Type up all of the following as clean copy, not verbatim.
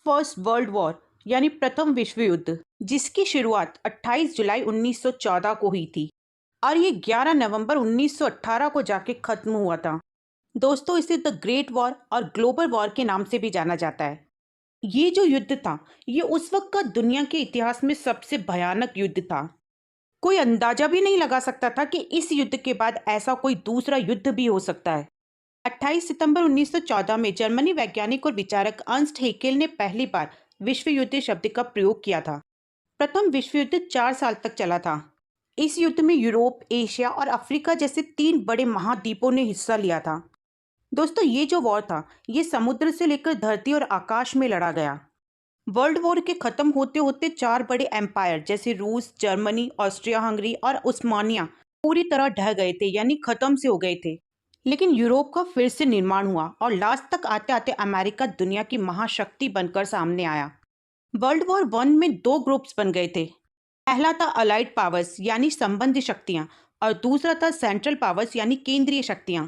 First world war यानी प्रथम विश्व युद्ध, जिसकी शुरुआत 28 जुलाई 1914 को हुई थी और ये 11 नवंबर 1918 को जाके खत्म हुआ था। दोस्तों, इसे द ग्रेट वॉर और ग्लोबल वॉर के नाम से भी जाना जाता है। ये जो युद्ध था, ये उस वक्त का दुनिया के इतिहास में सबसे भयानक युद्ध था। कोई अंदाजा भी नहीं लगा सकता था कि इस युद्ध के बाद ऐसा कोई दूसरा युद्ध भी हो सकता है। 28 सितंबर 1914 में जर्मनी वैज्ञानिक और विचारक अर्नस्ट हेकेल ने पहली बार विश्व युद्ध शब्द का प्रयोग किया था। प्रथम विश्व युद्ध 4 साल तक चला था। इस युद्ध में यूरोप, एशिया और अफ्रीका जैसे 3 बड़े महाद्वीपों ने हिस्सा लिया था। दोस्तों, ये जो वॉर था, ये समुद्र से लेकर धरती और आकाश में लड़ा गया। वर्ल्ड वॉर के खत्म होते होते 4 बड़े एम्पायर जैसे रूस, जर्मनी, ऑस्ट्रिया हंगरी और उस्मानिया पूरी तरह ढह गए थे, यानी खत्म से हो गए थे। लेकिन यूरोप का फिर से निर्माण हुआ और लास्ट तक आते आते अमेरिका दुनिया की महाशक्ति बनकर सामने आया। वर्ल्ड वॉर वन में 2 ग्रुप्स बन गए थे। पहला था अलाइड पावर्स यानी संबंधी शक्तियां और दूसरा था सेंट्रल पावर्स यानी केंद्रीय शक्तियां।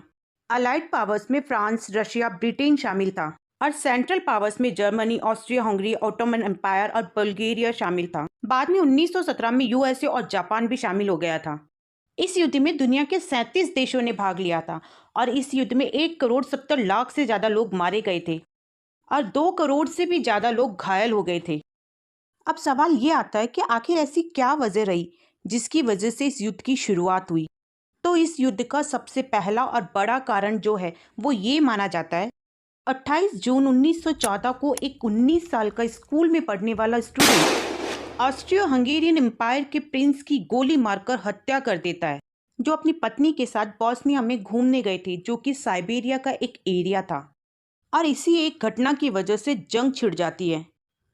अलाइड पावर्स में फ्रांस, रशिया, ब्रिटेन शामिल था और सेंट्रल पावर्स में Germany, Austria Hungary, Ottoman empire और बल्गेरिया शामिल था। बाद में 1917 में यूएसए और जापान भी शामिल हो गया था। इस युद्ध में दुनिया के 37 देशों ने भाग लिया था और इस युद्ध में 1 करोड़ 70 लाख से ज्यादा लोग मारे गए थे और 2 करोड़ से भी ज्यादा लोग घायल हो गए थे। अब सवाल ये आता है कि आखिर ऐसी क्या वजह रही जिसकी वजह से इस युद्ध की शुरुआत हुई। तो इस युद्ध का सबसे पहला और बड़ा कारण जो है वो ये माना जाता है, 28 जून 1914 को एक 19 साल का स्कूल में पढ़ने वाला स्टूडेंट ऑस्ट्रियो हंगेरियन एम्पायर के प्रिंस की गोली मारकर हत्या कर देता है, जो अपनी पत्नी के साथ बॉस्निया में घूमने गए थे, जो कि साइबेरिया का एक एरिया था। और इसी एक घटना की वजह से जंग छिड़ जाती है।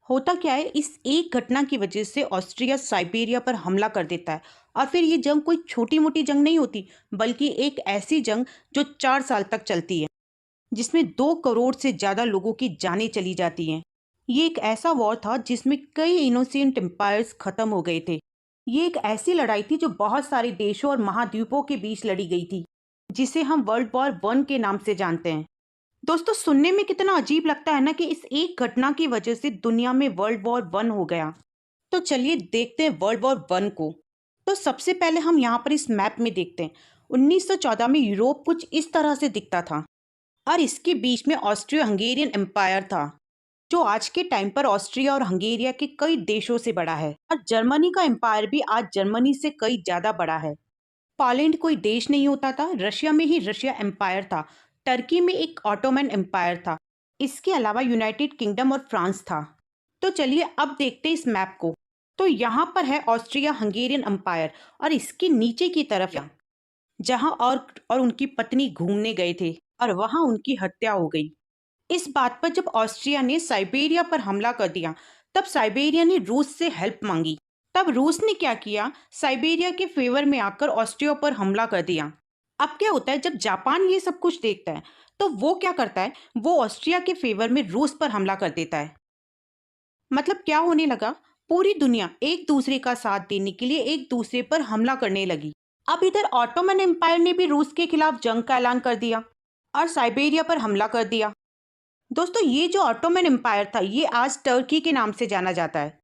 होता क्या है, इस एक घटना की वजह से ऑस्ट्रिया साइबेरिया पर हमला कर देता है और फिर ये जंग कोई छोटी मोटी जंग नहीं होती, बल्कि एक ऐसी जंग जो 4 साल तक चलती है, जिसमें 2 करोड़ से ज़्यादा लोगों की जानें चली जाती हैं। ये एक ऐसा वॉर था जिसमें कई इनोसेंट एम्पायर्स खत्म हो गए थे। ये एक ऐसी लड़ाई थी जो बहुत सारे देशों और महाद्वीपों के बीच लड़ी गई थी, जिसे हम वर्ल्ड वॉर वन के नाम से जानते हैं। दोस्तों, सुनने में कितना अजीब लगता है ना कि इस एक घटना की वजह से दुनिया में वर्ल्ड वॉर वन हो गया। तो चलिए देखते हैं वर्ल्ड वॉर वन को। तो सबसे पहले हम यहाँ पर इस मैप में देखते हैं। 1914 में यूरोप कुछ इस तरह से दिखता था और इसके बीच में ऑस्ट्रियो हंगेरियन एम्पायर था, जो आज के टाइम पर ऑस्ट्रिया और हंगेरिया के कई देशों से बड़ा है। और जर्मनी का एम्पायर भी आज जर्मनी से कई ज्यादा बड़ा है। पोलैंड कोई देश नहीं होता था, रशिया में ही रशिया एम्पायर था, टर्की में एक ऑटोमन एम्पायर था, इसके अलावा यूनाइटेड किंगडम और फ्रांस था। तो चलिए अब देखते हैं इस मैप को। तो यहाँ पर है ऑस्ट्रिया हंगेरियन एम्पायर और इसके नीचे की तरफ जहाँ और उनकी पत्नी घूमने गए थे और वहाँ उनकी हत्या हो गई। इस बात पर जब ऑस्ट्रिया ने साइबेरिया पर हमला कर दिया, तब साइबेरिया ने रूस से हेल्प मांगी। तब रूस ने क्या किया, साइबेरिया के फेवर में आकर ऑस्ट्रिया पर हमला कर दिया। अब क्या होता है, जब जापान ये सब कुछ देखता है तो वो क्या करता है, वो ऑस्ट्रिया के फेवर में रूस पर हमला कर देता है। मतलब क्या होने लगा, पूरी दुनिया एक दूसरे का साथ देने के लिए एक दूसरे पर हमला करने लगी। अब इधर ऑटोमन एम्पायर ने भी रूस के खिलाफ जंग का ऐलान कर दिया और साइबेरिया पर हमला कर दिया। दोस्तों, ये जो ऑटोमन एम्पायर था, ये आज टर्की के नाम से जाना जाता है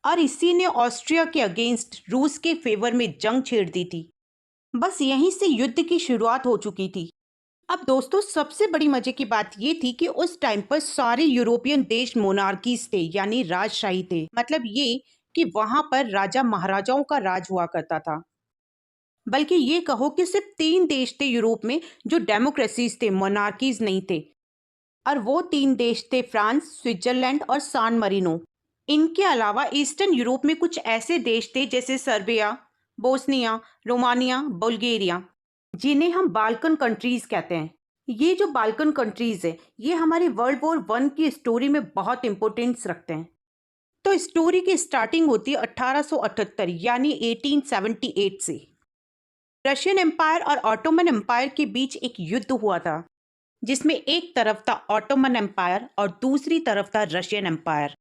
और इसी ने ऑस्ट्रिया के अगेंस्ट रूस के फेवर में जंग छेड़ दी थी। बस यहीं से युद्ध की शुरुआत हो चुकी थी। अब दोस्तों, सबसे बड़ी मजे की बात ये थी कि उस टाइम पर सारे यूरोपियन देश मोनार्कीज थे, यानी राजशाही थे। मतलब ये कि वहां पर राजा महाराजाओं का राज हुआ करता था। बल्कि ये कहो कि सिर्फ 3 देश थे यूरोप में जो डेमोक्रेसीज थे, मोनार्कीज नहीं थे। और वो 3 देश थे फ्रांस, स्विट्जरलैंड और सान मरीनो। इनके अलावा ईस्टर्न यूरोप में कुछ ऐसे देश थे जैसे सर्बिया, बोस्निया, रोमानिया, बुल्गारिया, जिन्हें हम बाल्कन कंट्रीज कहते हैं। ये जो बाल्कन कंट्रीज है, ये हमारे वर्ल्ड वॉर वन की स्टोरी में बहुत इंपॉर्टेंस रखते हैं। तो स्टोरी की स्टार्टिंग होती है 1878 यानी 1878 से। रशियन एम्पायर और ऑटोमन एम्पायर के बीच एक युद्ध हुआ था, जिसमें एक तरफ था ऑटोमन एम्पायर और दूसरी तरफ था रशियन एम्पायर।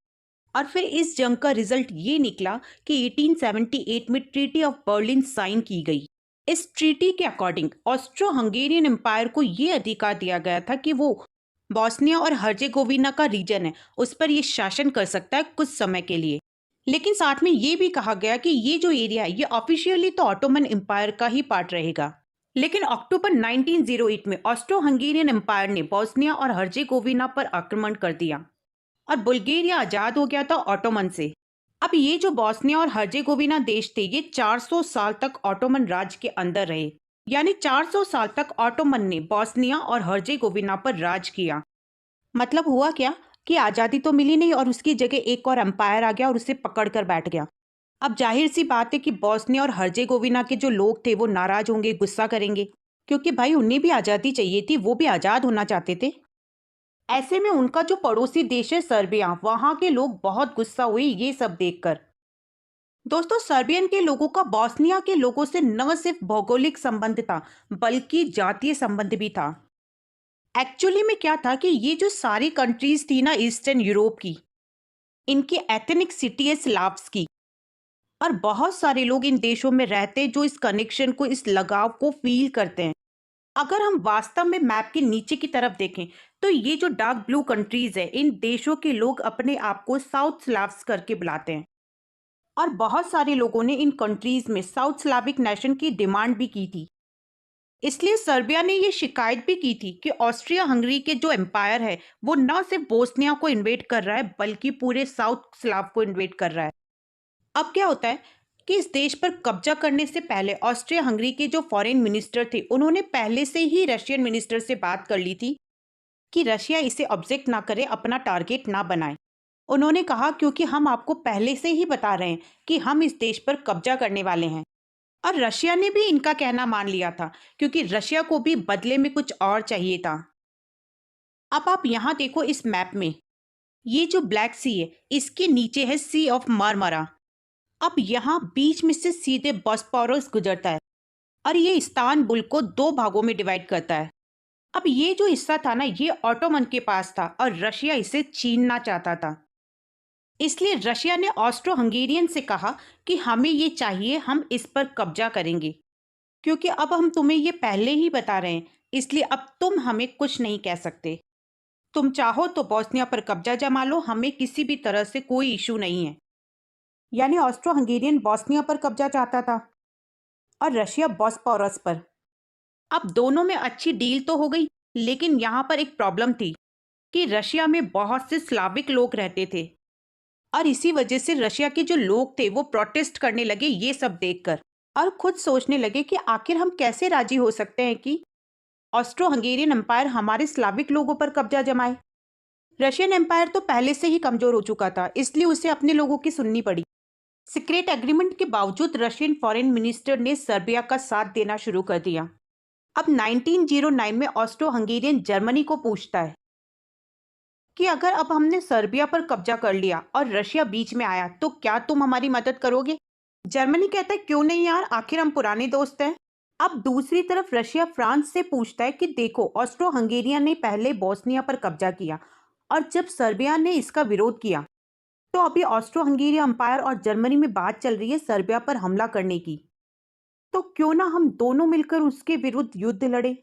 और फिर इस जंग का रिजल्ट ये निकला कि 1878 में ट्रीटी ऑफ बर्लिन साइन की गई। इस ट्रीटी के अकॉर्डिंग ऑस्ट्रो हंगेरियन एम्पायर को ये अधिकार दिया गया था कि वो बॉस्निया और हर्जेगोविना का रीजन है उस पर ये शासन कर सकता है कुछ समय के लिए। लेकिन साथ में ये भी कहा गया कि ये जो एरिया है ये ऑफिशियली तो ऑटोमन एम्पायर का ही पार्ट रहेगा। लेकिन अक्टूबर 1908 में ऑस्ट्रो हंगेरियन एम्पायर ने बॉस्निया और हर्जेगोविना पर आक्रमण कर दिया और बुल्गारिया आजाद हो गया था ऑटोमन से। अब ये जो बॉस्निया और हर्जेगोविना देश थे ये 400 साल तक ऑटोमन राज के अंदर रहे। यानी 400 साल तक ऑटोमन ने बॉस्निया और हर्जेगोविना पर राज किया। मतलब हुआ क्या कि आज़ादी तो मिली नहीं और उसकी जगह एक और एम्पायर आ गया और उसे पकड़ कर बैठ गया। अब जाहिर सी बात है कि बॉस्निया और हर्जेगोविना के जो लोग थे वो नाराज होंगे, गुस्सा करेंगे, क्योंकि भाई उन्हें भी आज़ादी चाहिए थी, वो भी आज़ाद होना चाहते थे। ऐसे में उनका जो पड़ोसी देश है सर्बिया, वहां के लोग बहुत गुस्सा हुए ये सब देखकर। दोस्तों, सर्बियन के लोगों का बॉस्निया के लोगों से न सिर्फ भौगोलिक संबंध था बल्कि जातीय संबंध भी था। एक्चुअली में क्या था कि ये जो सारी कंट्रीज थी ना ईस्टर्न यूरोप की, इनकी एथनिक सिटी है स्लाव्स की, और बहुत सारे लोग इन देशों में रहते जो इस कनेक्शन को, इस लगाव को फील करते हैं। अगर हम वास्तव में मैप के नीचे की तरफ देखें तो ये जो डार्क ब्लू कंट्रीज है, इन देशों के लोग अपने आप को साउथ स्लाव्स करके बुलाते हैं। और बहुत सारे लोगों ने इन कंट्रीज में साउथ स्लाविक नेशन की डिमांड भी की थी। इसलिए सर्बिया ने ये शिकायत भी की थी कि ऑस्ट्रिया हंगरी के जो एम्पायर है वो न सिर्फ बोस्निया को इन्वेड कर रहा है बल्कि पूरे साउथ स्लाव को इन्वेड कर रहा है। अब क्या होता है कि इस देश पर कब्जा करने से पहले ऑस्ट्रिया हंगरी के जो फॉरेन मिनिस्टर थे उन्होंने पहले से ही रशियन मिनिस्टर से बात कर ली थी कि रशिया इसे ऑब्जेक्ट ना करे, अपना टारगेट ना बनाए। उन्होंने कहा क्योंकि हम आपको पहले से ही बता रहे हैं कि हम इस देश पर कब्जा करने वाले हैं। और रशिया ने भी इनका कहना मान लिया था क्योंकि रशिया को भी बदले में कुछ और चाहिए था। अब आप यहाँ देखो इस मैप में, ये जो ब्लैक सी है इसके नीचे है सी ऑफ मारमारा। अब यहाँ बीच में से सीधे बॉस्पोरस गुजरता है और ये इस्तांबुल को दो भागों में डिवाइड करता है। अब ये जो हिस्सा था ना ये ऑटोमन के पास था और रशिया इसे छीनना चाहता था। इसलिए रशिया ने ऑस्ट्रो हंगेरियन से कहा कि हमें ये चाहिए, हम इस पर कब्जा करेंगे, क्योंकि अब हम तुम्हें ये पहले ही बता रहे हैं, इसलिए अब तुम हमें कुछ नहीं कह सकते। तुम चाहो तो बॉस्निया पर कब्जा जमा लो, हमें किसी भी तरह से कोई इशू नहीं है। यानी ऑस्ट्रो हंगेरियन बॉस्निया पर कब्जा चाहता था और रशिया बॉस्पोरस पर। अब दोनों में अच्छी डील तो हो गई, लेकिन यहाँ पर एक प्रॉब्लम थी कि रशिया में बहुत से स्लाविक लोग रहते थे और इसी वजह से रशिया के जो लोग थे वो प्रोटेस्ट करने लगे ये सब देखकर और खुद सोचने लगे कि आखिर हम कैसे राजी हो सकते हैं कि ऑस्ट्रो हंगेरियन एम्पायर हमारे स्लाविक लोगों पर कब्जा जमाए। रशियन एम्पायर तो पहले से ही कमजोर हो चुका था, इसलिए उसे अपने लोगों की सुननी पड़ी। सीक्रेट एग्रीमेंट के बावजूद रशियन फॉरेन मिनिस्टर ने सर्बिया का साथ देना शुरू कर दिया। अब 1909 में ऑस्ट्रो हंगेरियन जर्मनी को पूछता है कि अगर अब हमने सर्बिया पर कब्जा कर लिया और रशिया बीच में आया तो क्या तुम हमारी मदद करोगे। जर्मनी कहता है क्यों नहीं यार, आखिर हम पुराने दोस्त हैं। अब दूसरी तरफ रशिया फ्रांस से पूछता है कि देखो, ऑस्ट्रो हंगेरिया ने पहले बोस्निया पर कब्जा किया और जब सर्बिया ने इसका विरोध किया तो अभी ऑस्ट्रो हंगेरिया अंपायर और जर्मनी में बात चल रही है सर्बिया पर हमला करने की, तो क्यों ना हम दोनों मिलकर उसके विरुद्ध युद्ध लड़े।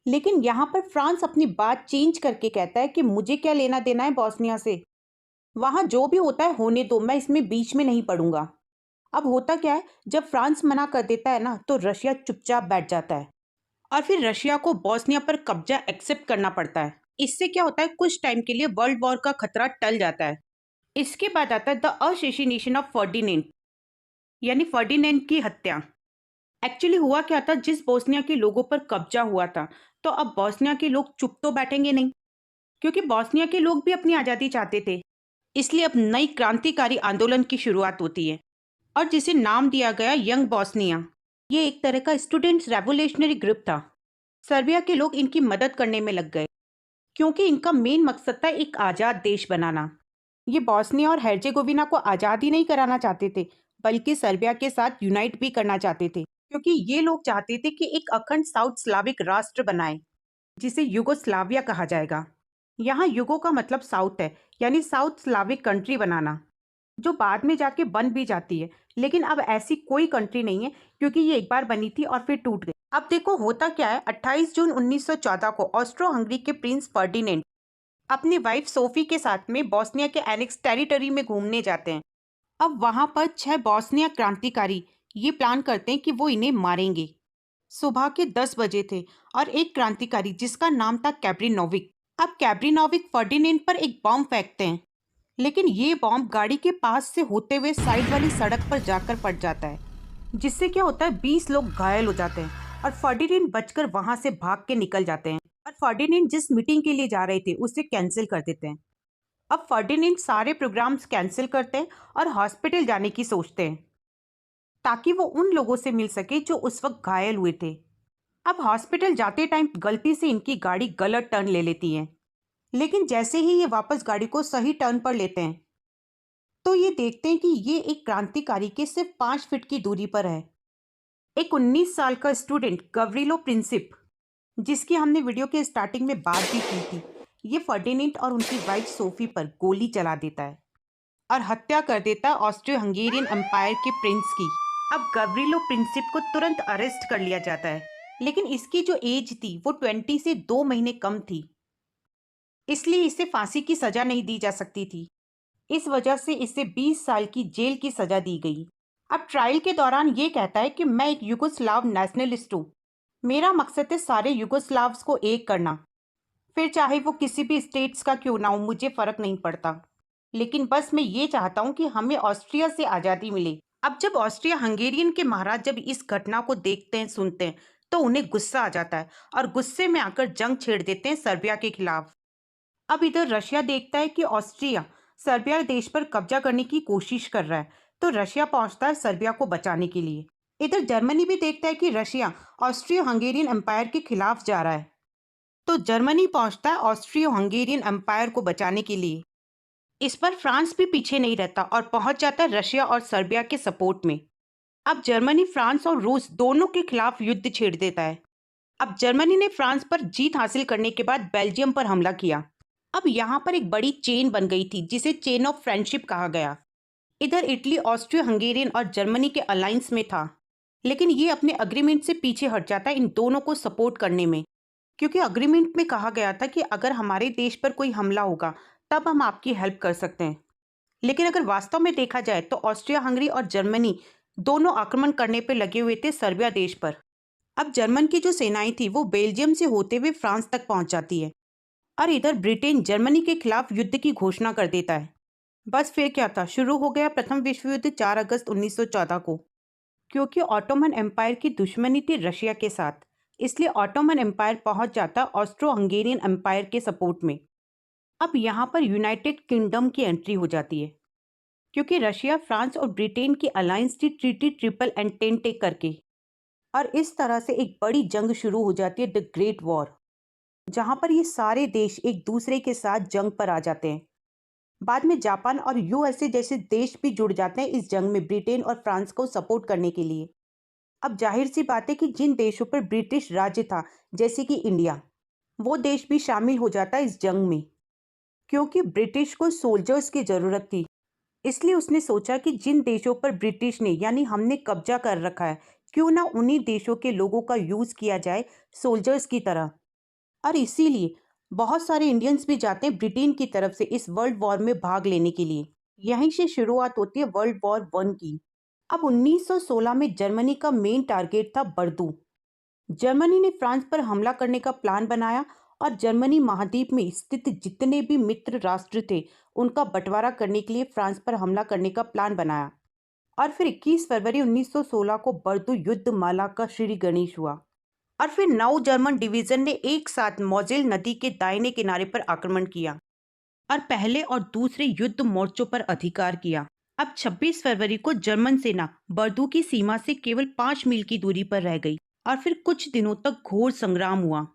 लेकिन यहाँ पर फ्रांस अपनी बात चेंज करके कहता है कि मुझे क्या लेना देना है बॉस्निया से, वहां जो भी होता है होने दो, मैं इसमें बीच में नहीं पड़ूंगा। अब होता क्या है, जब फ्रांस मना कर देता है ना तो रशिया चुपचाप बैठ जाता है और फिर रशिया को बॉस्निया पर कब्जा एक्सेप्ट करना पड़ता है। इससे क्या होता है, कुछ टाइम के लिए वर्ल्ड वॉर का खतरा टल जाता है। इसके बाद आता है द असेसिनेशन ऑफ फर्डिनेंड, यानी फर्डिनेंड की हत्या। एक्चुअली हुआ क्या था, जिस बोस्निया के लोगों पर कब्जा हुआ था तो अब बोस्निया के लोग चुप तो बैठेंगे नहीं, क्योंकि बोस्निया के लोग भी अपनी आज़ादी चाहते थे। इसलिए अब नई क्रांतिकारी आंदोलन की शुरुआत होती है और जिसे नाम दिया गया यंग बॉस्निया। ये एक तरह का स्टूडेंट्स रेवोल्यूशनरी ग्रुप था। सर्बिया के लोग इनकी मदद करने में लग गए क्योंकि इनका मेन मकसद था एक आज़ाद देश बनाना। ये बॉस्निया और हेर्जेगोविना को आज़ाद ही नहीं कराना चाहते थे बल्कि सर्बिया के साथ यूनाइट भी करना चाहते थे, क्योंकि ये लोग चाहते थे कि एक अखंड साउथ स्लाविक राष्ट्र बनाए जिसे युगोस्लाविया कहा जाएगा। यहाँ युगो का मतलब साउथ है, यानी साउथ स्लाविक कंट्री बनाना, जो बाद में जाके बन भी जाती है। लेकिन अब ऐसी कोई कंट्री नहीं है क्योंकि ये एक बार बनी थी और फिर टूट गई। अब देखो होता क्या है, 28 जून 1914 को ऑस्ट्रो हंगरी के प्रिंस फर्डिनेंड अपनी वाइफ सोफी के साथ में बोस्निया के एनेक्स टेरिटरी में घूमने जाते हैं। अब वहां पर 6 बोस्निया क्रांतिकारी ये प्लान करते हैं कि वो इन्हें मारेंगे। सुबह के 10 बजे थे और एक क्रांतिकारी जिसका नाम था कैब्रिनोविक, अब कैब्रिनोविक फर्डिनेंड पर एक बॉम्ब फेंकते हैं, लेकिन ये बॉम्ब गाड़ी के पास से होते हुए साइड वाली सड़क पर जाकर फट जाता है, जिससे क्या होता है 20 लोग घायल हो जाते हैं और फर्डिनेंड बचकर वहां से भाग के निकल जाते हैं। और फर्डिनेंड जिस मीटिंग के लिए जा रहे थे उसे कैंसिल कर देते हैं। अब फर्डिनेंड सारे प्रोग्राम्स कैंसिल करते हैं और हॉस्पिटल जाने की सोचते हैं ताकि वो उन लोगों से मिल सके जो उस वक्त घायल हुए थे। अब हॉस्पिटल जाते टाइम गलती से इनकी गाड़ी गलत टर्न ले लेती है, लेकिन जैसे ही ये वापस गाड़ी को सही टर्न पर लेते हैं तो ये देखते हैं कि ये एक क्रांतिकारी के सिर्फ 5 फीट की दूरी पर है। एक 19 साल का स्टूडेंट गवरीलो प्रिंसिप, जिसकी हमने वीडियो के स्टार्टिंग में बात भी की थी, ये फर्डिनेंड और उनकी वाइफ सोफी पर गोली चला देता है और हत्या कर देता है ऑस्ट्रियो हंगेरियन एम्पायर के प्रिंस की। अब गवरीलो प्रिंसिप को तुरंत अरेस्ट कर लिया जाता है, लेकिन इसकी जो एज थी वो 20 से 2 महीने कम थी, इसलिए इसे फांसी की सजा नहीं दी जा सकती थी। इस वजह से इसे 20 साल की जेल की सजा दी गई। अब ट्रायल के दौरान ये कहता है कि मैं एक युगोस्लाव नेशनलिस्ट हूँ, मेरा मकसद है सारे युगोस्लाव्स को एक करना, फिर चाहे वो किसी भी स्टेट्स का क्यों ना हो, मुझे फर्क नहीं पड़ता, लेकिन बस मैं ये चाहता हूँ कि हमें ऑस्ट्रिया से आज़ादी मिले। अब जब ऑस्ट्रिया हंगेरियन के महाराज जब इस घटना को देखते हैं, सुनते हैं, तो उन्हें गुस्सा आ जाता है और गुस्से में आकर जंग छेड़ देते हैं सर्बिया के खिलाफ। अब इधर रशिया देखता है कि ऑस्ट्रिया सर्बिया देश पर कब्जा करने की कोशिश कर रहा है, तो रशिया पहुंचता है सर्बिया को बचाने के लिए। इधर जर्मनी भी देखता है कि रशिया ऑस्ट्रियो हंगेरियन एम्पायर के खिलाफ जा रहा है, तो जर्मनी पहुंचता है ऑस्ट्रियो हंगेरियन एम्पायर को बचाने के लिए। इस पर फ्रांस भी पीछे नहीं रहता और पहुंच जाता है रशिया और सर्बिया के सपोर्ट में। अब जर्मनी फ्रांस और रूस दोनों के खिलाफ युद्ध छेड़ देता है। अब जर्मनी ने फ्रांस पर जीत हासिल करने के बाद बेल्जियम पर हमला किया। अब यहाँ पर एक बड़ी चेन बन गई थी जिसे चेन ऑफ फ्रेंडशिप कहा गया। इधर इटली ऑस्ट्रियो हंगेरियन और जर्मनी के अलायंस में था, लेकिन ये अपने अग्रीमेंट से पीछे हट जाता है इन दोनों को सपोर्ट करने में, क्योंकि अग्रीमेंट में कहा गया था कि अगर हमारे देश पर कोई हमला होगा तब हम आपकी हेल्प कर सकते हैं। लेकिन अगर वास्तव में देखा जाए तो ऑस्ट्रिया हंगरी और जर्मनी दोनों आक्रमण करने पर लगे हुए थे सर्बिया देश पर। अब जर्मन की जो सेनाएं थी वो बेल्जियम से होते हुए फ्रांस तक पहुंच जाती है और इधर ब्रिटेन जर्मनी के खिलाफ युद्ध की घोषणा कर देता है। बस फिर क्या था, शुरू हो गया प्रथम विश्व युद्ध 4 अगस्त 1914 को। क्योंकि ऑटोमन एम्पायर की दुश्मनी थी रशिया के साथ, इसलिए ऑटोमन एम्पायर पहुंच जाता ऑस्ट्रो हंगेरियन एम्पायर के सपोर्ट में। अब यहाँ पर यूनाइटेड किंगडम की एंट्री हो जाती है, क्योंकि रशिया, फ्रांस और ब्रिटेन की अलायंस थी ट्रीटी ट्रिपल एंटेंटे करके। और इस तरह से एक बड़ी जंग शुरू हो जाती है, द ग्रेट वॉर, जहाँ पर ये सारे देश एक दूसरे के साथ जंग पर आ जाते हैं। बाद में जापान और यूएसए जैसे देश भी जुड़ जाते हैं इस जंग में ब्रिटेन और फ्रांस को सपोर्ट करने के लिए। अब जाहिर सी बात है कि जिन देशों पर ब्रिटिश राज्य था, जैसे कि इंडिया, वो देश भी शामिल हो जाता है इस जंग में, क्योंकि ब्रिटिश को सोल्जर्स की ज़रूरत थी। इसलिए उसने सोचा कि जिन देशों पर ब्रिटिश ने यानी हमने कब्जा कर रखा है, क्यों ना उन्हीं देशों के लोगों का यूज़ किया जाए सोल्जर्स की तरह। और इसीलिए बहुत सारे इंडियंस भी जाते हैं ब्रिटेन की तरफ से इस वर्ल्ड वॉर में भाग लेने के लिए। यहीं से शुरुआत होती है वर्ल्ड वॉर वन की। अब 1916 में जर्मनी का मेन टारगेट था बर्दू। जर्मनी ने फ्रांस पर हमला करने का प्लान बनाया और जर्मनी महाद्वीप में स्थित जितने भी मित्र राष्ट्र थे उनका बंटवारा करने के लिए फ्रांस पर हमला करने का प्लान बनाया। और फिर 21 फरवरी 1916 को बर्दू युद्ध माला का श्री गणेश हुआ और फिर 9 जर्मन डिवीजन ने एक साथ मोजेल नदी के दाहिने किनारे पर आक्रमण किया और पहले और दूसरे युद्ध मोर्चों पर अधिकार किया। अब 26 फरवरी को जर्मन सेना बर्दू की सीमा से केवल 5 मील की दूरी पर रह गई और फिर कुछ दिनों तक घोर संग्राम हुआ।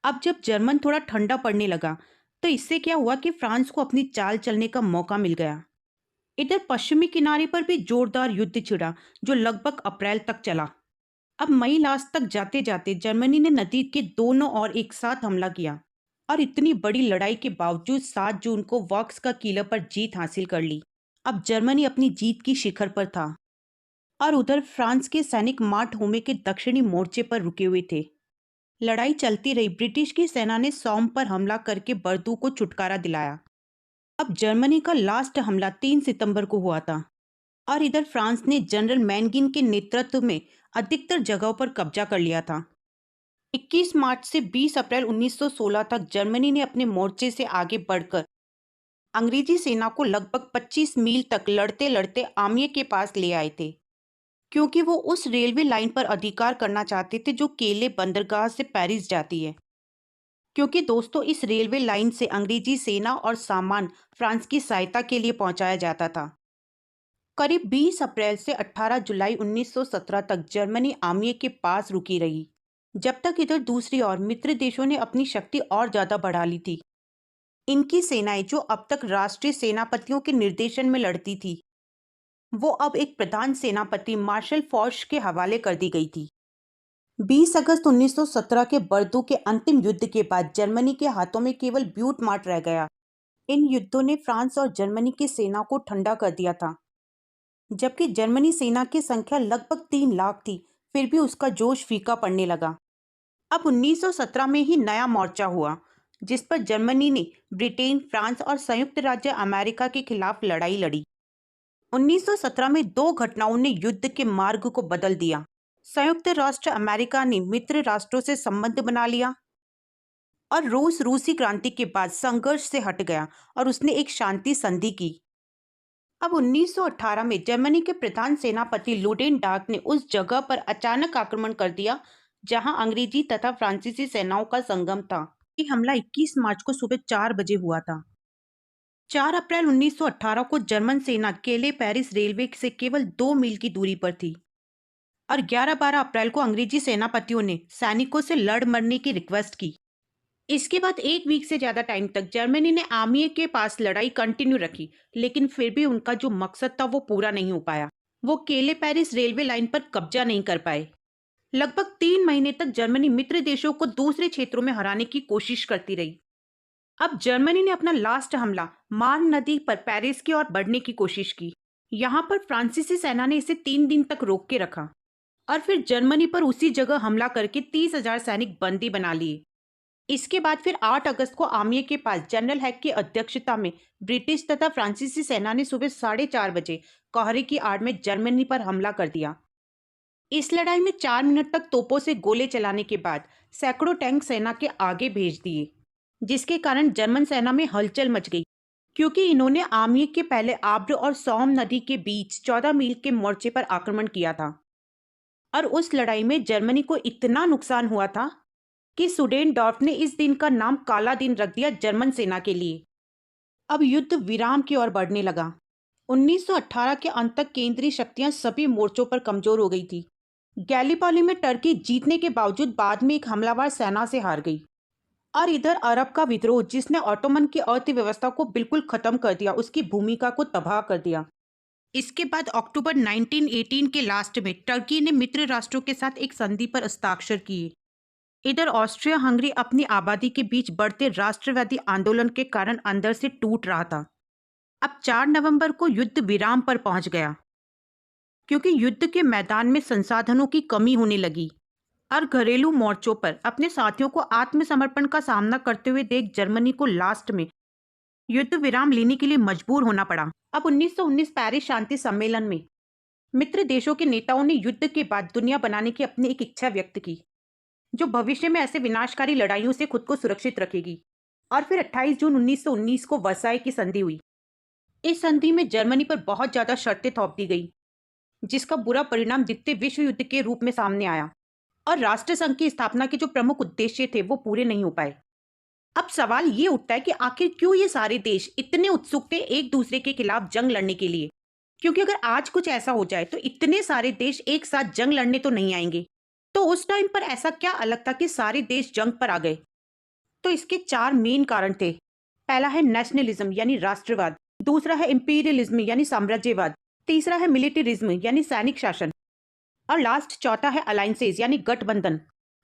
अब जब जर्मन थोड़ा ठंडा पड़ने लगा तो इससे क्या हुआ कि फ्रांस को अपनी चाल चलने का मौका मिल गया। इधर पश्चिमी किनारे पर भी जोरदार युद्ध छिड़ा जो लगभग अप्रैल तक चला। अब मई लास्ट तक जाते जाते जर्मनी ने नदी के दोनों ओर एक साथ हमला किया और इतनी बड़ी लड़ाई के बावजूद 7 जून को वॉक्स का किला पर जीत हासिल कर ली। अब जर्मनी अपनी जीत की शिखर पर था और उधर फ्रांस के सैनिक मार्ट होमे के दक्षिणी मोर्चे पर रुके हुए थे। लड़ाई चलती रही। ब्रिटिश की सेना ने सौम पर हमला करके बर्दू को छुटकारा दिलाया। अब जर्मनी का लास्ट हमला 3 सितंबर को हुआ था और इधर फ्रांस ने जनरल मैनगिन के नेतृत्व में अधिकतर जगहों पर कब्जा कर लिया था। 21 मार्च से 20 अप्रैल 1916 तक जर्मनी ने अपने मोर्चे से आगे बढ़कर अंग्रेजी सेना को लगभग 25 मील तक लड़ते लड़ते आमिये के पास ले आए थे, क्योंकि वो उस रेलवे लाइन पर अधिकार करना चाहते थे जो केले बंदरगाह से पेरिस जाती है। क्योंकि दोस्तों, इस रेलवे लाइन से अंग्रेजी सेना और सामान फ्रांस की सहायता के लिए पहुंचाया जाता था। करीब 20 अप्रैल से 18 जुलाई 1917 तक जर्मनी आमिये के पास रुकी रही, जब तक इधर दूसरी ओर मित्र देशों ने अपनी शक्ति और ज्यादा बढ़ा ली थी। इनकी सेनाएं जो अब तक राष्ट्रीय सेनापतियों के निर्देशन में लड़ती थी, वो अब एक प्रधान सेनापति मार्शल फोर्श के हवाले कर दी गई थी। 20 अगस्त 1917 के बर्दू के अंतिम युद्ध के बाद जर्मनी के हाथों में केवल ब्यूट मार्ट रह गया। इन युद्धों ने फ्रांस और जर्मनी की सेना को ठंडा कर दिया था। जबकि जर्मनी सेना की संख्या लगभग 3 लाख थी, फिर भी उसका जोश फीका पड़ने लगा। अब 1917 में ही नया मोर्चा हुआ, जिस पर जर्मनी ने ब्रिटेन, फ्रांस और संयुक्त राज्य अमेरिका के खिलाफ लड़ाई लड़ी। 1917 में 2 घटनाओं ने युद्ध के मार्ग को बदल दिया। संयुक्त राष्ट्र अमेरिका ने मित्र राष्ट्रों से संबंध बना लिया और रूस रूसी क्रांति के बाद संघर्ष से हट गया और उसने एक शांति संधि की। अब 1918 में जर्मनी के प्रधान सेनापति लुडेनडार्क ने उस जगह पर अचानक आक्रमण कर दिया जहां अंग्रेजी तथा फ्रांसीसी सेनाओं का संगम था। ये हमला 21 मार्च को सुबह 4 बजे हुआ था। 4 अप्रैल 1918 को जर्मन सेना केले पेरिस रेलवे से केवल 2 मील की दूरी पर थी और 11-12 अप्रैल को अंग्रेजी सेनापतियों ने सैनिकों से लड़ मरने की रिक्वेस्ट की। इसके बाद एक वीक से ज्यादा टाइम तक जर्मनी ने आमिये के पास लड़ाई कंटिन्यू रखी, लेकिन फिर भी उनका जो मकसद था वो पूरा नहीं हो पाया। वो केले पेरिस रेलवे लाइन पर कब्जा नहीं कर पाए। लगभग 3 महीने तक जर्मनी मित्र देशों को दूसरे क्षेत्रों में हराने की कोशिश करती रही। अब जर्मनी ने अपना लास्ट हमला मान नदी पर पेरिस की ओर बढ़ने की कोशिश की। यहाँ पर फ्रांसीसी सेना ने इसे 3 दिन तक रोक के रखा और फिर जर्मनी पर उसी जगह हमला करके 30,000 सैनिक बंदी बना लिए। इसके बाद फिर 8 अगस्त को आमिये के पास जनरल हैक की अध्यक्षता में ब्रिटिश तथा फ्रांसीसी सेना ने सुबह 4:30 बजे कोहरे की आड़ में जर्मनी पर हमला कर दिया। इस लड़ाई में 4 मिनट तक तोपों से गोले चलाने के बाद सैकड़ों टैंक सेना के आगे भेज दिए, जिसके कारण जर्मन सेना में हलचल मच गई, क्योंकि इन्होंने आमिये के पहले आब्र और सौम नदी के बीच 14 मील के मोर्चे पर आक्रमण किया था और उस लड़ाई में जर्मनी को इतना नुकसान हुआ था कि सुडेनडॉर्फ ने इस दिन का नाम काला दिन रख दिया जर्मन सेना के लिए। अब युद्ध विराम की ओर बढ़ने लगा। 1918 के अंत तक केंद्रीय शक्तियां सभी मोर्चों पर कमजोर हो गई थी। गैलीपोली में टर्की जीतने के बावजूद बाद में एक हमलावर सेना से हार गई और इधर अरब का विद्रोह, जिसने ऑटोमन की अर्थव्यवस्था को बिल्कुल खत्म कर दिया, उसकी भूमिका को तबाह कर दिया। इसके बाद अक्टूबर 1918 के लास्ट में टर्की ने मित्र राष्ट्रों के साथ एक संधि पर हस्ताक्षर किए। इधर ऑस्ट्रिया हंगरी अपनी आबादी के बीच बढ़ते राष्ट्रवादी आंदोलन के कारण अंदर से टूट रहा था। अब 4 नवंबर को युद्ध विराम पर पहुंच गया, क्योंकि युद्ध के मैदान में संसाधनों की कमी होने लगी और घरेलू मोर्चों पर अपने साथियों को आत्मसमर्पण का सामना करते हुए देख जर्मनी को लास्ट में युद्ध विराम लेने के लिए मजबूर होना पड़ा। अब 1919 पेरिस शांति सम्मेलन में मित्र देशों के नेताओं ने युद्ध के बाद दुनिया बनाने की अपनी एक इच्छा व्यक्त की, जो भविष्य में ऐसे विनाशकारी लड़ाइयों से खुद को सुरक्षित रखेगी। और फिर 28 जून 1919 को वर्साई की संधि हुई। इस संधि में जर्मनी पर बहुत ज्यादा शर्तें थोप दी गई, जिसका बुरा परिणाम द्वितीय विश्व युद्ध के रूप में सामने आया और राष्ट्रसंघ की स्थापना के जो प्रमुख उद्देश्य थे वो पूरे नहीं हो पाए। अब सवाल ये उठता है कि आखिर क्यों ये सारे देश इतने उत्सुक थे एक दूसरे के खिलाफ जंग लड़ने के लिए, क्योंकि अगर आज कुछ ऐसा हो जाए तो इतने सारे देश एक साथ जंग लड़ने तो नहीं आएंगे। तो उस टाइम पर ऐसा क्या अलग था कि सारे देश जंग पर आ गए? तो इसके 4 मेन कारण थे। पहला है नेशनलिज्म यानी राष्ट्रवाद, दूसरा है इंपीरियलिज्म यानी साम्राज्यवाद, तीसरा है मिलिटरिज्म यानी सैनिक शासन और लास्ट चौथा है अलायंसेज यानी गठबंधन।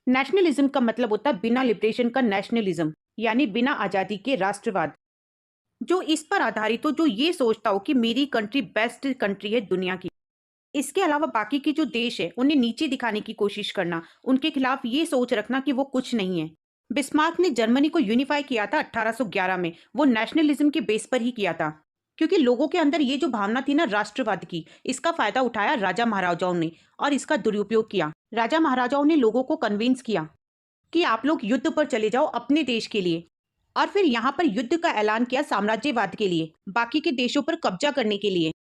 नेशनलिज्म का मतलब होता है बिना लिबरेशन का नेशनलिज्म, यानी बिना आजादी के राष्ट्रवाद, जो इस पर आधारित हो, जो ये सोचता हो कि मेरी कंट्री बेस्ट कंट्री है दुनिया की। इसके अलावा बाकी के जो देश है उन्हें नीचे दिखाने की कोशिश करना, उनके खिलाफ ये सोच रखना कि वो कुछ नहीं है। बिस्मार्क ने जर्मनी को यूनिफाई किया था 1811 में, वो नेशनलिज्म के बेस पर ही किया था, क्योंकि लोगों के अंदर ये जो भावना थी ना राष्ट्रवाद की, इसका फायदा उठाया राजा महाराजाओं ने और इसका दुरुपयोग किया। राजा महाराजाओं ने लोगों को कन्विंस किया कि आप लोग युद्ध पर चले जाओ अपने देश के लिए, और फिर यहाँ पर युद्ध का ऐलान किया साम्राज्यवाद के लिए, बाकी के देशों पर कब्जा करने के लिए।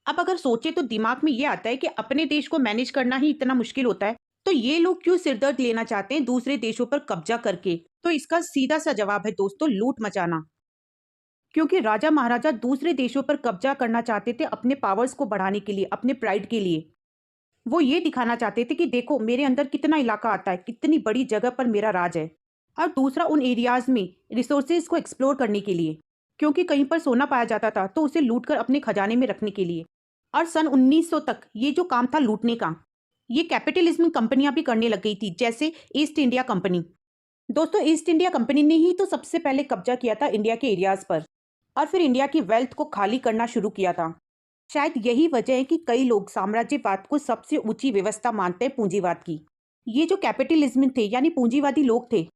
अब अगर सोचे तो दिमाग में ये आता है कि अपने देश को मैनेज करना ही इतना मुश्किल होता है, तो ये लोग क्यों सिरदर्द लेना चाहते हैं दूसरे देशों पर कब्जा करके? तो इसका सीधा सा जवाब है दोस्तों, लूट मचाना। क्योंकि राजा महाराजा दूसरे देशों पर कब्जा करना चाहते थे अपने पावर्स को बढ़ाने के लिए, अपने प्राइड के लिए। वो ये दिखाना चाहते थे कि देखो मेरे अंदर कितना इलाका आता है, कितनी बड़ी जगह पर मेरा राज है। और दूसरा उन एरियाज में रिसोर्सेज को एक्सप्लोर करने के लिए, क्योंकि कहीं पर सोना पाया जाता था तो उसे लूट कर अपने खजाने में रखने के लिए। और सन 1900 तक ये जो काम था लूटने का, ये कैपिटलिज्म कंपनियां भी करने लग गई थी, जैसे ईस्ट इंडिया कंपनी। दोस्तों ईस्ट इंडिया कंपनी ने ही तो सबसे पहले कब्जा किया था इंडिया के एरियाज पर, और फिर इंडिया की वेल्थ को खाली करना शुरू किया था। शायद यही वजह है कि कई लोग साम्राज्यवाद को सबसे ऊंची व्यवस्था मानते हैं पूंजीवाद की। ये जो कैपिटलिज्म थे यानी पूंजीवादी लोग थे,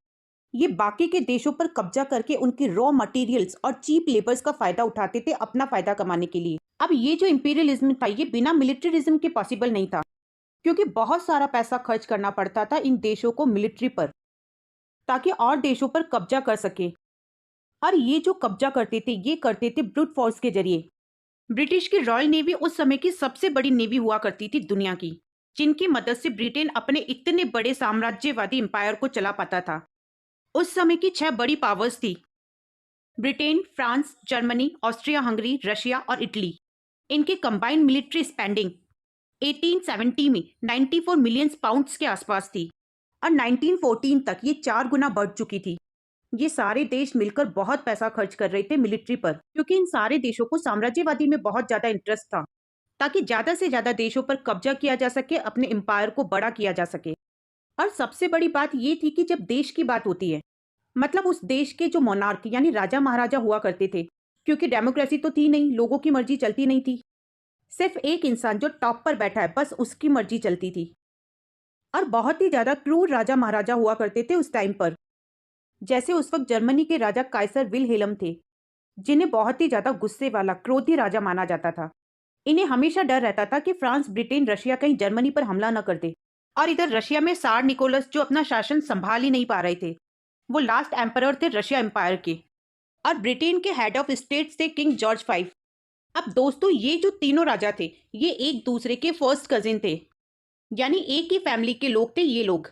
ये बाकी के देशों पर कब्जा करके उनकी रॉ मटेरियल्स और चीप लेबर्स का फायदा उठाते थे अपना फायदा कमाने के लिए। अब ये जो इंपीरियलिज्म था ये बिना मिलिट्रिज्म के पॉसिबल नहीं था, क्योंकि बहुत सारा पैसा खर्च करना पड़ता था इन देशों को मिलिट्री पर, ताकि और देशों पर कब्जा कर सके। और ये जो कब्जा करते थे ये करते थे ब्रूट फोर्स के जरिए। ब्रिटिश की रॉयल नेवी उस समय की सबसे बड़ी नेवी हुआ करती थी दुनिया की, जिनकी मदद से ब्रिटेन अपने इतने बड़े साम्राज्यवादी एम्पायर को चला पाता था। उस समय की 6 बड़ी पावर्स थी, Britain, France, Germany, Austria Hungary, Russia और इटली। इनकी कंबाइंड मिलिट्री स्पेंडिंग 1870 में 94 मिलियन पाउंड्स के आसपास थी, और 1914 तक ये 4 गुना बढ़ चुकी थी। ये सारे देश मिलकर बहुत पैसा खर्च कर रहे थे मिलिट्री पर, क्योंकि इन सारे देशों को साम्राज्यवादी में बहुत ज्यादा इंटरेस्ट था, ताकि ज्यादा से ज्यादा देशों पर कब्जा किया जा सके, अपने एम्पायर को बड़ा किया जा सके। और सबसे बड़ी बात ये थी कि जब देश की बात होती है, मतलब उस देश के जो मोनार्क यानी राजा महाराजा हुआ करते थे, क्योंकि डेमोक्रेसी तो थी नहीं, लोगों की मर्जी चलती नहीं थी, सिर्फ एक इंसान जो टॉप पर बैठा है बस उसकी मर्जी चलती थी। और बहुत ही ज्यादा क्रूर राजा महाराजा हुआ करते थे उस टाइम पर, जैसे उस वक्त जर्मनी के राजा काइसर विलहेलम थे, जिन्हें बहुत ही ज्यादा गुस्से वाला क्रोधी राजा माना जाता था। इन्हें हमेशा डर रहता था कि फ्रांस, ब्रिटेन, रशिया कहीं जर्मनी पर हमला न कर दे। और इधर रशिया में सार निकोलस जो अपना शासन संभाल ही नहीं पा रहे थे, वो लास्ट एम्परर थे रशिया एम्पायर के। और ब्रिटेन के हेड ऑफ स्टेट थे किंग जॉर्ज 5। अब दोस्तों ये जो तीनों राजा थे ये एक दूसरे के फर्स्ट कजिन थे, यानी एक ही फैमिली के लोग थे ये लोग,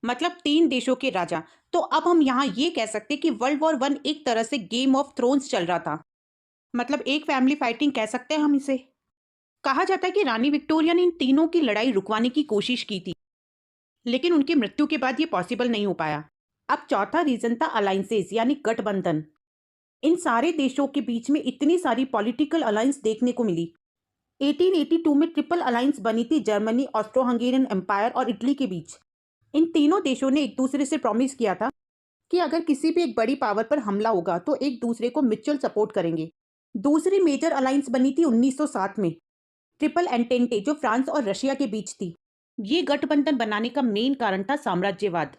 मतलब 3 देशों के राजा। तो अब हम यहाँ ये कह सकते कि वर्ल्ड वॉर 1 एक तरह से गेम ऑफ थ्रोन्स चल रहा था, मतलब एक फैमिली फाइटिंग कह सकते हैं हम इसे। कहा जाता है कि रानी विक्टोरिया ने इन तीनों की लड़ाई रुकवाने की कोशिश की थी, लेकिन उनकी मृत्यु के बाद ये पॉसिबल नहीं हो पाया। अब चौथा रीजन था अलायंसेस यानी गठबंधन। इन सारे देशों के बीच में इतनी सारी पॉलिटिकल अलायंस देखने को मिली। 1882 में ट्रिपल अलायंस बनी थी जर्मनी, ऑस्ट्रो हंगेरियन एम्पायर और इटली के बीच। इन तीनों देशों ने एक दूसरे से प्रॉमिस किया था कि अगर किसी भी एक बड़ी पावर पर हमला होगा तो एक दूसरे को म्यूचुअल सपोर्ट करेंगे। दूसरी मेजर अलायंस बनी थी 1907 में, ट्रिपल एंटेंटे, जो फ्रांस और रशिया के बीच थी। ये गठबंधन बनाने का मेन कारण था साम्राज्यवाद।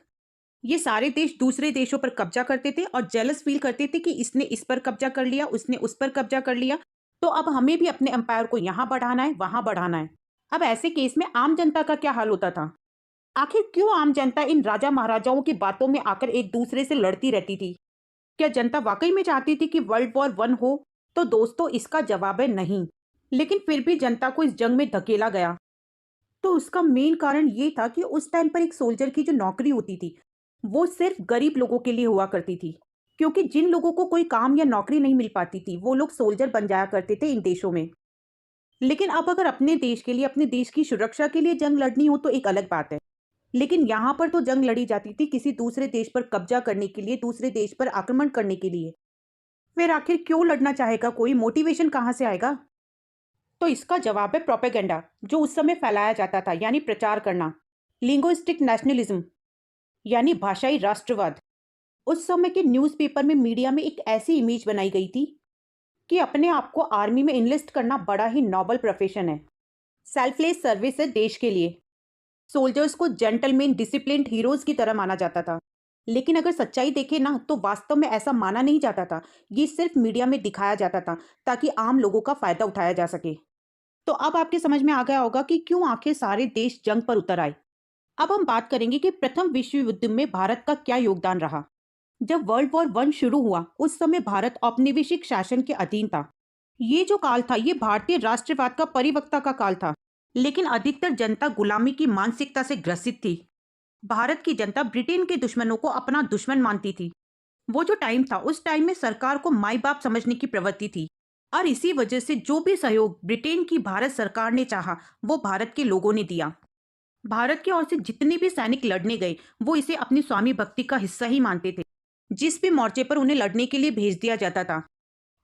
ये सारे देश दूसरे देशों पर कब्जा करते थे और जेलस फील करते थे कि इसने इस पर कब्जा कर लिया, उसने उस पर कब्जा कर लिया, तो अब हमें भी अपने एम्पायर को यहाँ बढ़ाना है, वहां बढ़ाना है। अब ऐसे केस में आम जनता का क्या हाल होता था? आखिर क्यों आम जनता इन राजा महाराजाओं की बातों में आकर एक दूसरे से लड़ती रहती थी? क्या जनता वाकई में चाहती थी कि वर्ल्ड वॉर 1 हो? तो दोस्तों इसका जवाब है नहीं। लेकिन फिर भी जनता को इस जंग में धकेला गया, तो उसका मेन कारण ये था कि उस टाइम पर एक सोल्जर की जो नौकरी होती थी वो सिर्फ गरीब लोगों के लिए हुआ करती थी, क्योंकि जिन लोगों को कोई काम या नौकरी नहीं मिल पाती थी वो लोग सोल्जर बन जाया करते थे इन देशों में। लेकिन अब अगर अपने देश के लिए, अपने देश की सुरक्षा के लिए जंग लड़नी हो तो एक अलग बात है, लेकिन यहाँ पर तो जंग लड़ी जाती थी किसी दूसरे देश पर कब्जा करने के लिए, दूसरे देश पर आक्रमण करने के लिए। फिर आखिर क्यों लड़ना चाहेगा कोई? मोटिवेशन कहाँ से आएगा? तो इसका जवाब है प्रोपेगेंडा, जो उस समय फैलाया जाता था, यानी प्रचार करना। लिंग्विस्टिक नेशनलिज्म यानी भाषाई राष्ट्रवाद। उस समय के न्यूज़पेपर में, मीडिया में एक ऐसी इमेज बनाई गई थी कि अपने आप को आर्मी में इनलिस्ट करना बड़ा ही नोबल प्रोफेशन है। सेल्फलेस सर्विस है देश के लिए। सोल्जर्स को जेंटलमैन डिसिप्लिन्ड हीरोज की तरह माना जाता था। लेकिन अगर सच्चाई देखें ना तो वास्तव में ऐसा माना नहीं जाता था। ये सिर्फ मीडिया में दिखाया जाता था ताकि आम लोगों का फायदा उठाया जा सके। तो अब आपके समझ में आ गया होगा कि क्यों आखिर सारे देश जंग पर उतर आए। अब हम बात करेंगे कि प्रथम विश्व युद्ध में भारत का क्या योगदान रहा। जब वर्ल्ड वॉर वन शुरू हुआ उस समय भारत औपनिवेशिक शासन के अधीन था। ये जो काल था ये भारतीय राष्ट्रवाद का परिपक्वता का काल था। लेकिन अधिकतर जनता गुलामी की मानसिकता से ग्रसित थी। भारत की जनता ब्रिटेन के दुश्मनों को अपना दुश्मन मानती थी। वो जो टाइम था उस टाइम में सरकार को माई बाप समझने की प्रवृत्ति थी। और इसी वजह से जो भी सहयोग ब्रिटेन की भारत सरकार ने चाहा वो भारत के लोगों ने दिया। भारत की ओर से जितने भी सैनिक लड़ने गए वो इसे अपनी स्वामी भक्ति का हिस्सा ही मानते थे। जिस भी मोर्चे पर उन्हें लड़ने के लिए भेज दिया जाता था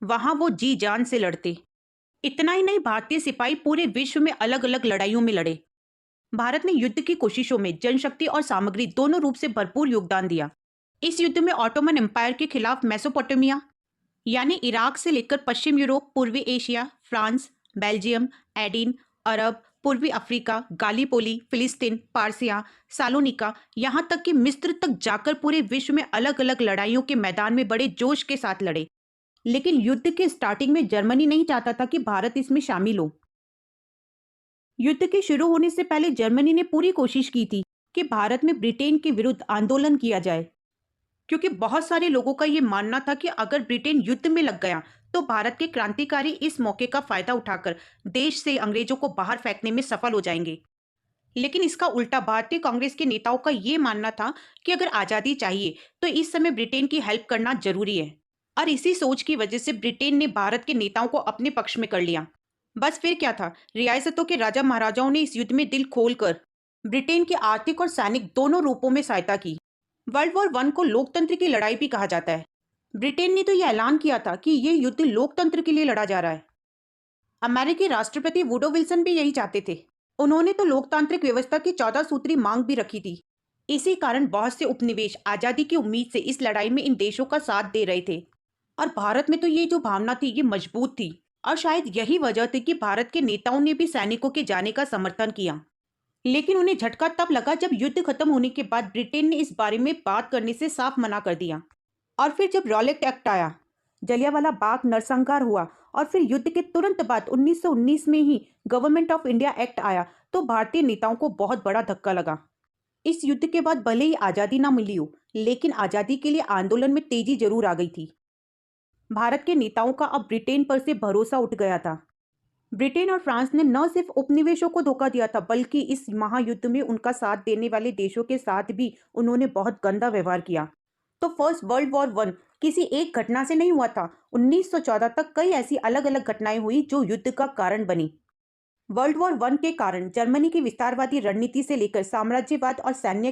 वहां वो जी जान से लड़ते। इतना ही नहीं, भारतीय सिपाही पूरे विश्व में अलग अलग लड़ाइयों में लड़े। भारत ने युद्ध की कोशिशों में जनशक्ति और सामग्री दोनों रूप से भरपूर योगदान दिया। इस युद्ध में ऑटोमन एम्पायर के खिलाफ मेसोपोटामिया यानी इराक से लेकर पश्चिम यूरोप, पूर्वी एशिया, फ्रांस, बेल्जियम, एडिन, अरब, पूर्वी अफ्रीका, गालीपोली, फिलिस्तीन, पार्सिया, सालोनिका, यहाँ तक कि मिस्र तक जाकर पूरे विश्व में अलग अलग लड़ाइयों के मैदान में बड़े जोश के साथ लड़े। लेकिन युद्ध के स्टार्टिंग में जर्मनी नहीं चाहता था कि भारत इसमें शामिल हो। युद्ध के शुरू होने से पहले जर्मनी ने पूरी कोशिश की थी कि भारत में ब्रिटेन के विरुद्ध आंदोलन किया जाए, क्योंकि बहुत सारे लोगों का ये मानना था कि अगर ब्रिटेन युद्ध में लग गया तो भारत के क्रांतिकारी इस मौके का फायदा उठाकर देश से अंग्रेजों को बाहर फेंकने में सफल हो जाएंगे। लेकिन इसका उल्टा भारतीय कांग्रेस के नेताओं का ये मानना था कि अगर आज़ादी चाहिए तो इस समय ब्रिटेन की हेल्प करना जरूरी है। और इसी सोच की वजह से ब्रिटेन ने भारत के नेताओं को अपने पक्ष में कर लिया। बस फिर क्या था, रियासतों के राजा महाराजाओं ने इस युद्ध में दिल खोलकर ब्रिटेन की आर्थिक और सैनिक दोनों रूपों में सहायता की। वर्ल्ड वॉर वन को लोकतंत्र की लड़ाई भी कहा जाता है। ब्रिटेन ने तो यह ऐलान किया था कि यह युद्ध लोकतंत्र के लिए लड़ा जा रहा है। अमेरिकी राष्ट्रपति वुडो विल्सन भी यही चाहते थे। उन्होंने तो लोकतांत्रिक व्यवस्था की 14 सूत्री मांग भी रखी थी। इसी कारण बहुत से उपनिवेश आजादी की उम्मीद से इस लड़ाई में इन देशों का साथ दे रहे थे। और भारत में तो ये जो भावना थी ये मजबूत थी। और शायद यही वजह थी कि भारत के नेताओं ने भी सैनिकों के जाने का समर्थन किया। लेकिन उन्हें झटका तब लगा जब युद्ध खत्म होने के बाद ब्रिटेन ने इस बारे में बात करने से साफ मना कर दिया। और फिर जब रॉलेट एक्ट आया, जलियांवाला बाग नरसंहार हुआ और फिर युद्ध के तुरंत बाद 1919 में ही गवर्नमेंट ऑफ इंडिया एक्ट आया तो भारतीय नेताओं को बहुत बड़ा धक्का लगा। इस युद्ध के बाद भले ही आज़ादी ना मिली हो लेकिन आज़ादी के लिए आंदोलन में तेजी जरूर आ गई थी। भारत के नेताओं का अब ब्रिटेन पर से भरोसा उठ गया था। ब्रिटेन और फ्रांस ने न सिर्फ उपनिवेशों को धोखा दिया था बल्कि इस महायुद्ध में उनका साथ देने वाले देशों के साथ भी उन्होंने बहुत गंदा व्यवहार किया। तो फर्स्ट वर्ल्ड वॉर वन किसी एक घटना से नहीं हुआ था। 1914 तक कई ऐसी अलग अलग घटनाएं हुई जो युद्ध का कारण बनी। वर्ल्ड वॉर वन के कारण जर्मनी की विस्तारवादी रणनीति से लेकर साम्राज्यवाद और सैन्य